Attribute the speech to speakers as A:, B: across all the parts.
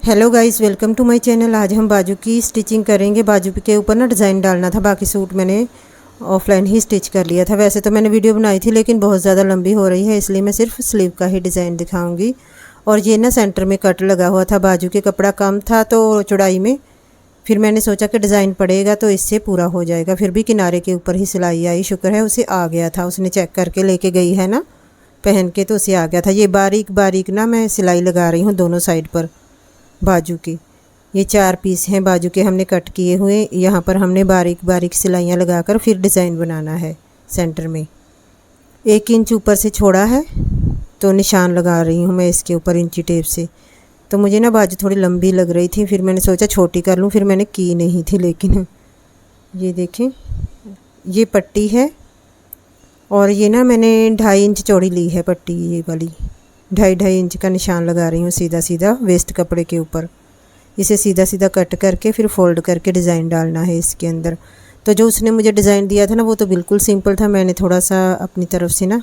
A: Hello guys, welcome to my channel. आज हम बाजू की स्टिचिंग करेंगे। बाजू के ऊपर ना डिज़ाइन डालना था, बाकी सूट मैंने ऑफलाइन ही स्टिच कर लिया था। वैसे तो मैंने वीडियो बनाई थी लेकिन बहुत ज़्यादा लंबी हो रही है, इसलिए मैं सिर्फ स्लीव का ही डिज़ाइन दिखाऊंगी। और ये ना सेंटर में कट लगा हुआ था, बाजू के कपड़ा कम था तो चौड़ाई में फिर मैंने सोचा कि डिज़ाइन पड़ेगा तो इससे पूरा हो जाएगा। फिर भी किनारे के ऊपर ही सिलाई आई, शुक्र है उसे आ गया था। उसने चेक करके लेके गई है ना पहन के, तो उसे आ गया था। ये बारीक बारीक ना मैं सिलाई लगा रही हूँ दोनों साइड पर बाजू की। ये 4 पीस हैं बाजू के हमने कट किए हुए। यहाँ पर हमने बारीक बारीक सिलाइयाँ लगाकर फिर डिज़ाइन बनाना है। सेंटर में 1 इंच ऊपर से छोड़ा है तो निशान लगा रही हूँ मैं इसके ऊपर इंची टेप से। तो मुझे ना बाजू थोड़ी लंबी लग रही थी, फिर मैंने सोचा छोटी कर लूँ, फिर मैंने की नहीं थी। लेकिन ये देखें, ये पट्टी है और ये ना मैंने 2.5 इंच चौड़ी ली है पट्टी। ये वाली 2.5 इंच का निशान लगा रही हूँ सीधा सीधा वेस्ट कपड़े के ऊपर। इसे सीधा सीधा कट करके फिर फोल्ड करके डिज़ाइन डालना है इसके अंदर। तो जो उसने मुझे डिज़ाइन दिया था ना वो तो बिल्कुल सिंपल था, मैंने थोड़ा सा अपनी तरफ से ना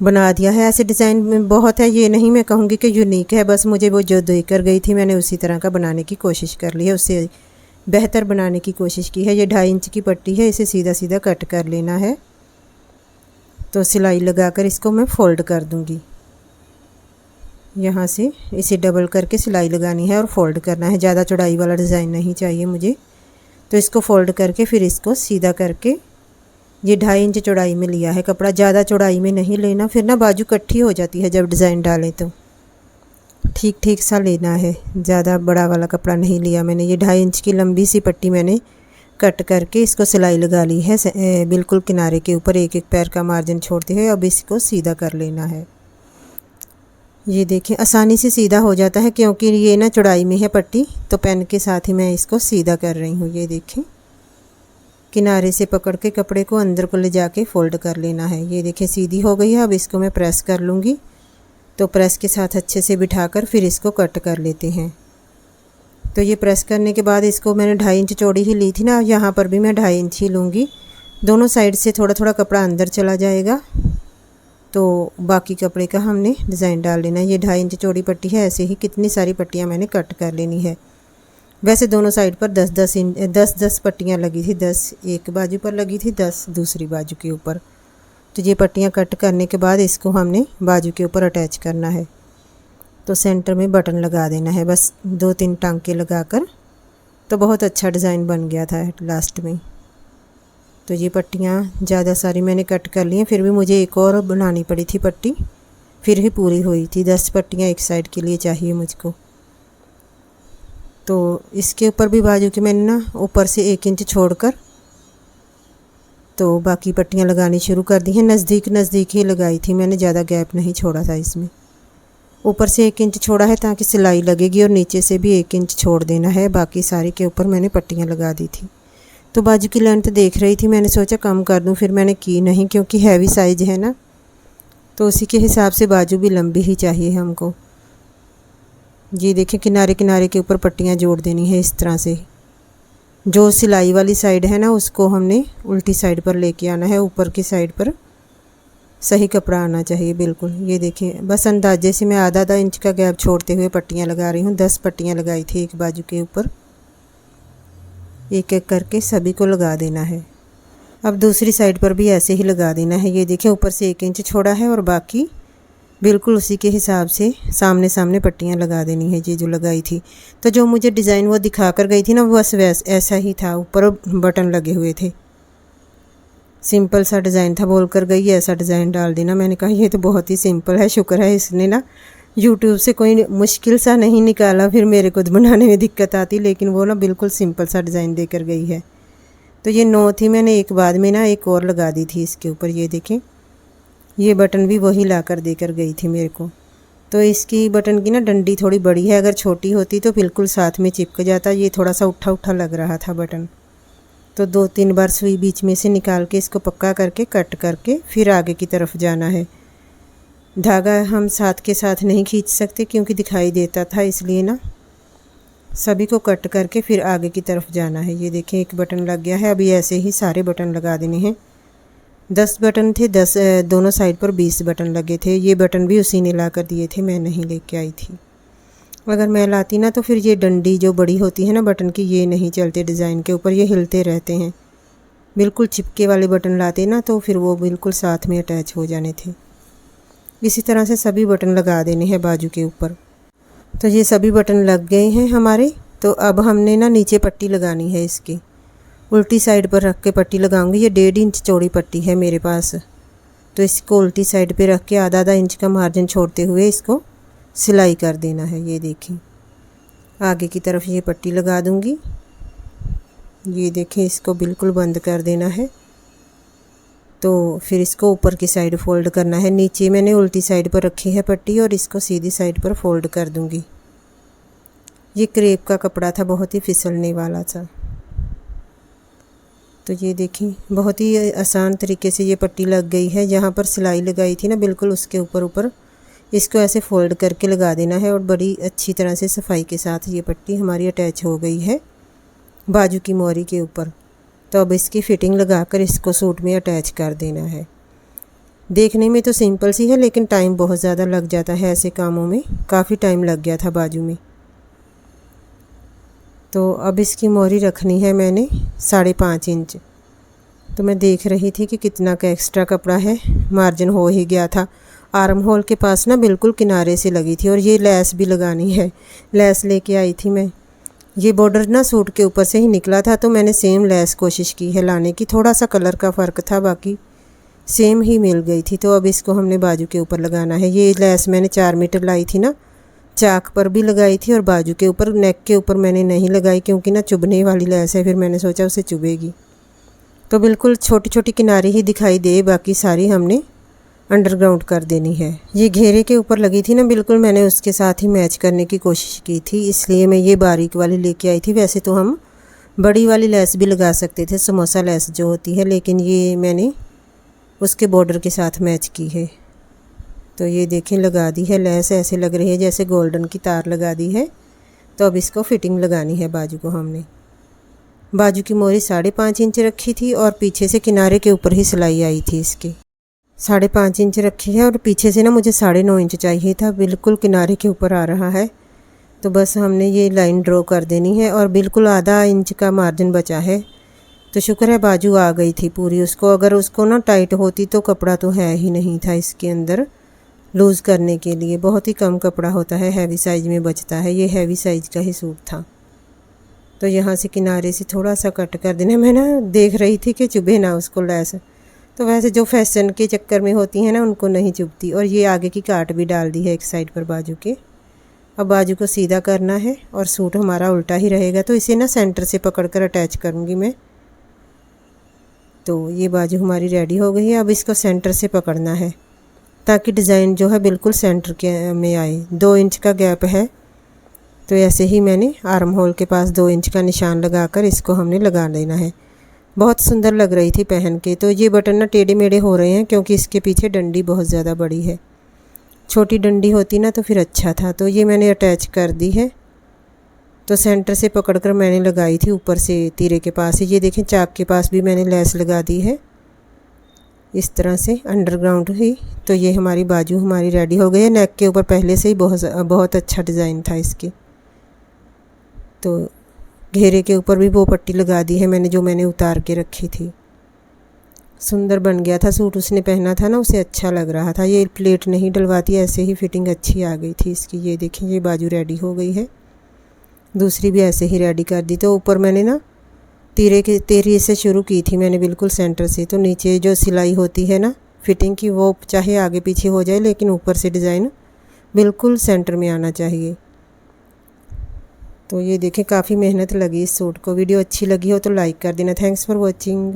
A: बना दिया है। ऐसे डिज़ाइन में बहुत है, ये नहीं मैं कहूँगी कि यूनिक है, बस मुझे वो जो दे कर गई थी मैंने उसी तरह का बनाने की कोशिश कर ली है, उससे बेहतर बनाने की कोशिश की है। ये 2.5 इंच की पट्टी है, इसे सीधा सीधा कट कर लेना है। तो सिलाई लगाकर इसको मैं फ़ोल्ड कर दूँगी। यहाँ से इसे डबल करके सिलाई लगानी है और फोल्ड करना है। ज़्यादा चौड़ाई वाला डिज़ाइन नहीं चाहिए मुझे, तो इसको फोल्ड करके फिर इसको सीधा करके, ये 2.5 इंच चौड़ाई में लिया है कपड़ा, ज़्यादा चौड़ाई में नहीं लेना, फिर ना बाजू कट्ठी हो जाती है जब डिज़ाइन डालें। तो ठीक ठीक सा लेना है, ज़्यादा बड़ा वाला कपड़ा नहीं लिया मैंने। ये 2.5 इंच की लंबी सी पट्टी मैंने कट करके इसको सिलाई लगा ली है बिल्कुल किनारे के ऊपर, एक एक पैर का मार्जिन छोड़ते हुए। अब इसको सीधा कर लेना है। ये देखें, आसानी से सीधा हो जाता है क्योंकि ये ना चौड़ाई में है पट्टी, तो पेन के साथ ही मैं इसको सीधा कर रही हूँ। ये देखें, किनारे से पकड़ के कपड़े को अंदर को ले जाके फोल्ड कर लेना है। ये देखें सीधी हो गई है। अब इसको मैं प्रेस कर लूँगी, तो प्रेस के साथ अच्छे से बिठाकर फिर इसको कट कर लेते हैं। तो ये प्रेस करने के बाद इसको मैंने 2.5 इंच चौड़ी ही ली थी ना, यहाँ पर भी मैं 2.5 इंच ही लूँगी। दोनों साइड से थोड़ा थोड़ा कपड़ा अंदर चला जाएगा, तो बाकी कपड़े का हमने डिज़ाइन डाल लेना है। ये 2.5 इंच चौड़ी पट्टी है, ऐसे ही कितनी सारी पट्टियाँ मैंने कट कर लेनी है। वैसे दोनों साइड पर 10-10 पट्टियाँ लगी थी, 10 एक बाजू पर लगी थी, 10 दूसरी बाजू के ऊपर। तो ये पट्टियाँ कट करने के बाद इसको हमने बाजू के ऊपर अटैच करना है। तो सेंटर में बटन लगा देना है, बस 2-3 टांके लगाकर। तो बहुत अच्छा डिज़ाइन बन गया था लास्ट में। तो ये पट्टियाँ ज़्यादा सारी मैंने कट कर ली हैं, फिर भी मुझे एक और बनानी पड़ी थी पट्टी, फिर ही पूरी हुई थी। 10 पट्टियाँ एक साइड के लिए चाहिए मुझको। तो इसके ऊपर भी बाजू के मैंने ना ऊपर से 1 इंच छोड़कर तो बाकी पट्टियाँ लगानी शुरू कर दी हैं। नज़दीक नज़दीक ही लगाई थी मैंने, ज़्यादा गैप नहीं छोड़ा था इसमें। ऊपर से 1 इंच छोड़ा है ताकि सिलाई लगेगी, और नीचे से भी 1 इंच छोड़ देना है। बाकी सारी के ऊपर मैंने पट्टियाँ लगा दी थी। तो बाजू की लेंथ देख रही थी, मैंने सोचा कम कर दूं, फिर मैंने की नहीं क्योंकि हैवी साइज है ना, तो उसी के हिसाब से बाजू भी लंबी ही चाहिए हमको। ये देखें, किनारे किनारे के ऊपर पट्टियाँ जोड़ देनी है इस तरह से। जो सिलाई वाली साइड है ना उसको हमने उल्टी साइड पर लेके आना है, ऊपर की साइड पर सही कपड़ा आना चाहिए बिल्कुल। ये देखें, बस अंदाजे से मैं आधा इंच का गैप छोड़ते हुए पट्टियाँ लगा रही हूँ। 10 पट्टियाँ लगाई थी एक बाजू के ऊपर, एक एक करके सभी को लगा देना है। अब दूसरी साइड पर भी ऐसे ही लगा देना है। ये देखिए, ऊपर से 1 इंच छोड़ा है और बाकी बिल्कुल उसी के हिसाब से सामने सामने पट्टियाँ लगा देनी है, ये जो लगाई थी। तो जो मुझे डिज़ाइन वो दिखा कर गई थी ना, बस ऐसा ही था, ऊपर बटन लगे हुए थे। सिंपल सा डिज़ाइन था, बोल कर गई ऐसा डिज़ाइन डाल देना। मैंने कहा ये तो बहुत ही सिंपल है, शुक्र है इसने ना यूट्यूब से कोई मुश्किल सा नहीं निकाला, फिर मेरे को बनाने में दिक्कत आती। लेकिन वो ना बिल्कुल सिंपल सा डिज़ाइन देकर गई है। तो ये 9 थी, मैंने एक बाद में ना एक और लगा दी थी इसके ऊपर। ये देखें, ये बटन भी वही ला कर देकर गई थी मेरे को। तो इसकी बटन की ना डंडी थोड़ी बड़ी है, अगर छोटी होती तो बिल्कुल साथ में चिपक जाता। ये थोड़ा सा उठा उठा लग रहा था बटन, तो 2-3 बार सुई बीच में से निकाल के इसको पक्का करके कट करके फिर आगे की तरफ जाना है। धागा हम साथ के साथ नहीं खींच सकते क्योंकि दिखाई देता था, इसलिए ना सभी को कट करके फिर आगे की तरफ जाना है। ये देखें, एक बटन लग गया है। अभी ऐसे ही सारे बटन लगा देने हैं। 10 बटन थे, 10 दोनों साइड पर 20 बटन लगे थे। ये बटन भी उसी ने ला कर दिए थे, मैं नहीं लेके आई थी। अगर मैं लाती ना तो फिर ये डंडी जो बड़ी होती है ना बटन की, ये नहीं चलते डिज़ाइन के ऊपर, ये हिलते रहते हैं। बिल्कुल चिपके वाले बटन लाते ना तो फिर वो बिल्कुल साथ में अटैच हो जाने थे। इसी तरह से सभी बटन लगा देने हैं बाजू के ऊपर। तो ये सभी बटन लग गए हैं हमारे। तो अब हमने ना नीचे पट्टी लगानी है इसकी। उल्टी साइड पर रख के पट्टी लगाऊंगी। ये 1.5 इंच चौड़ी पट्टी है मेरे पास, तो इसको उल्टी साइड पे रख के आधा इंच का मार्जिन छोड़ते हुए इसको सिलाई कर देना है। ये देखिए आगे की तरफ ये पट्टी लगा दूंगी। ये देखें इसको बिल्कुल बंद कर देना है। तो फिर इसको ऊपर की साइड फोल्ड करना है। नीचे मैंने उल्टी साइड पर रखी है पट्टी और इसको सीधी साइड पर फोल्ड कर दूंगी। ये क्रेप का कपड़ा था, बहुत ही फिसलने वाला था। तो ये देखिए बहुत ही आसान तरीके से ये पट्टी लग गई है। जहाँ पर सिलाई लगाई थी ना बिल्कुल उसके ऊपर इसको ऐसे फोल्ड करके लगा देना है और बड़ी अच्छी तरह से सफाई के साथ ये पट्टी हमारी अटैच हो गई है बाजू की मोरी के ऊपर। तो अब इसकी फ़िटिंग लगाकर इसको सूट में अटैच कर देना है। देखने में तो सिंपल सी है लेकिन टाइम बहुत ज़्यादा लग जाता है ऐसे कामों में। काफ़ी टाइम लग गया था बाजू में। तो अब इसकी मोरी रखनी है मैंने 5.5 इंच। तो मैं देख रही थी कि कितना का एक्स्ट्रा कपड़ा है, मार्जिन हो ही गया था। आर्म होल के पास ना बिल्कुल किनारे से लगी थी और ये लेस भी लगानी है। लेस लेके आई थी मैं। ये बॉर्डर ना सूट के ऊपर से ही निकला था तो मैंने सेम लेस कोशिश की है लाने की। थोड़ा सा कलर का फ़र्क था, बाकी सेम ही मिल गई थी। तो अब इसको हमने बाजू के ऊपर लगाना है। ये लेस मैंने 4 मीटर लाई थी ना, चाक पर भी लगाई थी और बाजू के ऊपर, नेक के ऊपर मैंने नहीं लगाई क्योंकि ना चुभने वाली लेस है, फिर मैंने सोचा उसे चुभेगी। तो बिल्कुल छोटी छोटी किनारे ही दिखाई दे, बाकी सारी हमने अंडरग्राउंड कर देनी है। ये घेरे के ऊपर लगी थी ना बिल्कुल, मैंने उसके साथ ही मैच करने की कोशिश की थी, इसलिए मैं ये बारीक वाली लेके आई थी। वैसे तो हम बड़ी वाली लेस भी लगा सकते थे, समोसा लेस जो होती है, लेकिन ये मैंने उसके बॉर्डर के साथ मैच की है। तो ये देखें लगा दी है लेस, ऐसे लग रही है जैसे गोल्डन की तार लगा दी है। तो अब इसको फिटिंग लगानी है बाजू को। हमने बाजू की मोरी 5.5 इंच रखी थी और पीछे से किनारे के ऊपर ही सिलाई आई थी इसकी। 5.5 इंच रखी है और पीछे से ना मुझे 9.5 इंच चाहिए था, बिल्कुल किनारे के ऊपर आ रहा है। तो बस हमने ये लाइन ड्रॉ कर देनी है और बिल्कुल आधा इंच का मार्जिन बचा है। तो शुक्र है बाजू आ गई थी पूरी। उसको अगर उसको ना टाइट होती तो कपड़ा तो है ही नहीं था इसके अंदर लूज़ करने के लिए। बहुत ही कम कपड़ा होता है, हैवी साइज़ में बचता है। ये हैवी साइज़ का ही सूट था। तो यहाँ से किनारे से थोड़ा सा कट कर देना। मैं ना देख रही थी कि चुभे ना उसको लेस। तो वैसे जो फैशन के चक्कर में होती हैं ना उनको नहीं चुभती। और ये आगे की काट भी डाल दी है एक साइड पर बाजू के। अब बाजू को सीधा करना है और सूट हमारा उल्टा ही रहेगा। तो इसे ना सेंटर से पकड़कर अटैच करूँगी मैं। तो ये बाजू हमारी रेडी हो गई है। अब इसको सेंटर से पकड़ना है ताकि डिज़ाइन जो है बिल्कुल सेंटर के में आए। 2 इंच का गैप है, तो ऐसे ही मैंने आर्म होल के पास 2 इंच का निशान लगाकर इसको हमने लगा देना है। बहुत सुंदर लग रही थी पहन के। तो ये बटन ना टेढ़े मेढ़े हो रहे हैं क्योंकि इसके पीछे डंडी बहुत ज़्यादा बड़ी है। छोटी डंडी होती ना तो फिर अच्छा था। तो ये मैंने अटैच कर दी है। तो सेंटर से पकड़कर मैंने लगाई थी ऊपर से तीरे के पास ही। ये देखें चाक के पास भी मैंने लेस लगा दी है इस तरह से अंडरग्राउंड ही। तो ये हमारी बाजू हमारी रेडी हो गई है। नेक के ऊपर पहले से ही बहुत अच्छा डिज़ाइन था इसकी। तो घेरे के ऊपर भी वो पट्टी लगा दी है मैंने जो मैंने उतार के रखी थी। सुंदर बन गया था सूट, उसने पहना था ना उसे अच्छा लग रहा था। ये प्लेट नहीं डलवाती, ऐसे ही फिटिंग अच्छी आ गई थी इसकी। ये देखिए ये बाजू रेडी हो गई है। दूसरी भी ऐसे ही रेडी कर दी। तो ऊपर मैंने ना तीरे से शुरू की थी मैंने बिल्कुल सेंटर से। तो नीचे जो सिलाई होती है ना फिटिंग की, वो चाहे आगे पीछे हो जाए लेकिन ऊपर से डिज़ाइन बिल्कुल सेंटर में आना चाहिए। तो ये देखें काफ़ी मेहनत लगी इस सूट को। वीडियो अच्छी लगी हो तो लाइक कर देना। Thanks for watching.